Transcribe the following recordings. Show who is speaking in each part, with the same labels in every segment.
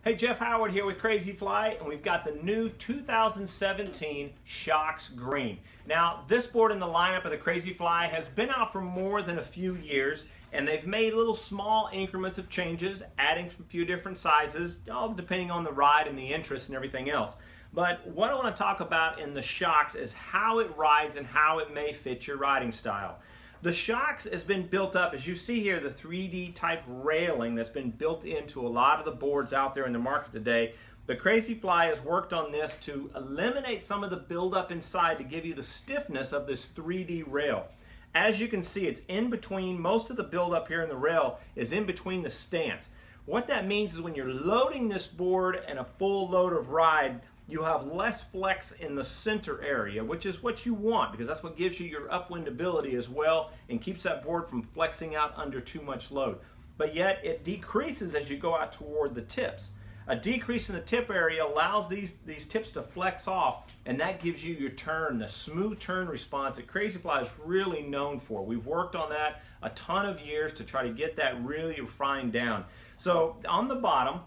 Speaker 1: Hey, Jeff Howard here with CrazyFly, and we've got the new 2017 Shox Green. Now, this board in the lineup of the CrazyFly has been out for more than a few years, and they've made little small increments of changes, adding a few different sizes, all depending on the ride and the interest and everything else. But what I want to talk about in the Shox is how it rides and how it may fit your riding style. The Shox has been built up, as you see here, the 3D type railing that's been built into a lot of the boards out there in the market today. But CrazyFly has worked on this to eliminate some of the buildup inside to give you the stiffness of this 3D rail. As you can see, it's in between, most of the buildup here in the rail is in between the stance. What that means is when you're loading this board and a full load of ride, you have less flex in the center area, which is what you want because that's what gives you your upwind ability as well and keeps that board from flexing out under too much load. But yet it decreases as you go out toward the tips. A decrease in the tip area allows these tips to flex off, and that gives you your turn, the smooth turn response that CrazyFly is really known for. We've worked on that a ton of years to try to get that really refined down. So on the bottom,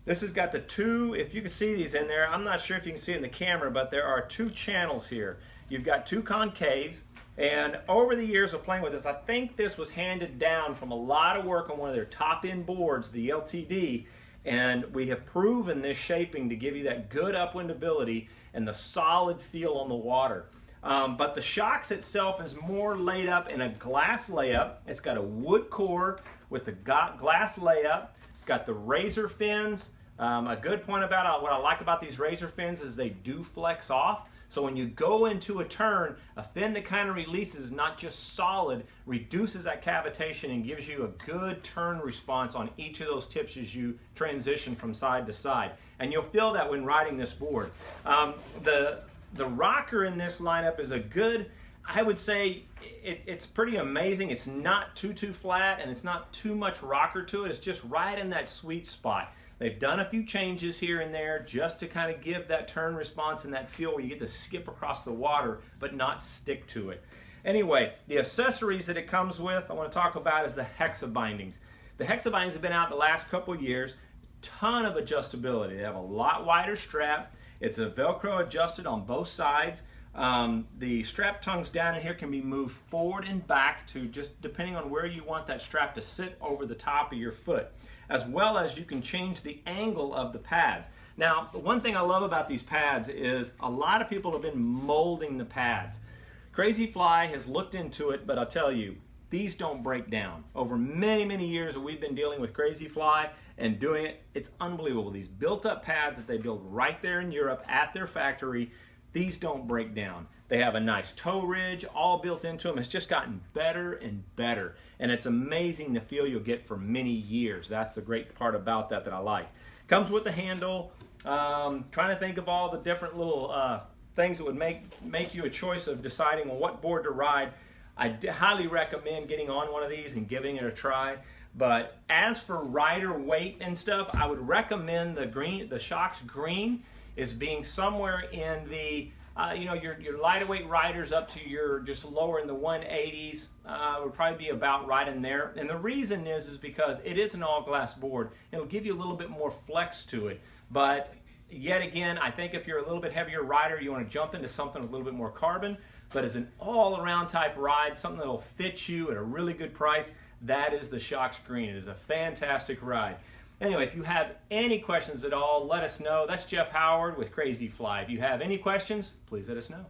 Speaker 1: this has got the two, if you can see these in there, I'm not sure if you can see it in the camera, but there are two channels here. You've got two concaves, and over the years of playing with this, I think this was handed down from a lot of work on one of their top-end boards, the LTD, and we have proven this shaping to give you that good upwind ability and the solid feel on the water. But the Shox itself is more laid up in a glass layup. It's got a wood core with the glass layup. It's got the razor fins. A good point about what I like about these razor fins is they do flex off. So when you go into a turn, a fin that kind of releases, not just solid, reduces that cavitation and gives you a good turn response on each of those tips as you transition from side to side. And you'll feel that when riding this board. The rocker in this lineup is a good, I would say it's pretty amazing. It's not too flat and it's not too much rocker to it. It's just right in that sweet spot. They've done a few changes here and there just to kind of give that turn response and that feel where you get to skip across the water but not stick to it. Anyway, the accessories that it comes with I want to talk about is the hexa bindings. The hexa bindings have been out the last couple of years. Ton of adjustability. They have a lot wider strap. It's a Velcro adjusted on both sides. The strap tongues down in here can be moved forward and back to just depending on where you want that strap to sit over the top of your foot, as well as you can change the angle of the pads. Now, the one thing I love about these pads is a lot of people have been molding the pads. CrazyFly has looked into it, but I'll tell you, these don't break down. Over many years that we've been dealing with CrazyFly and doing it, it's unbelievable. These built-up pads that they build right there in Europe at their factory, these don't break down. They have a nice toe ridge all built into them. It's just gotten better and better. And it's amazing the feel you'll get for many years. That's the great part about that I like. Comes with the handle. Trying to think of all the different little things that would make you a choice of deciding on what board to ride. I highly recommend getting on one of these and giving it a try. But as for rider weight and stuff, I would recommend the Shox Green is being somewhere in the your lighter weight riders up to your just lower in the 180s would probably be about right in there. And the reason is because it is an all glass board. It'll give you a little bit more flex to it. But yet again, I think if you're a little bit heavier rider, you want to jump into something with a little bit more carbon. But as an all-around type ride, something that'll fit you at a really good price, that is the Shox Green. It is a fantastic ride. Anyway, if you have any questions at all, let us know. That's Jeff Howard with CrazyFly. If you have any questions, please let us know.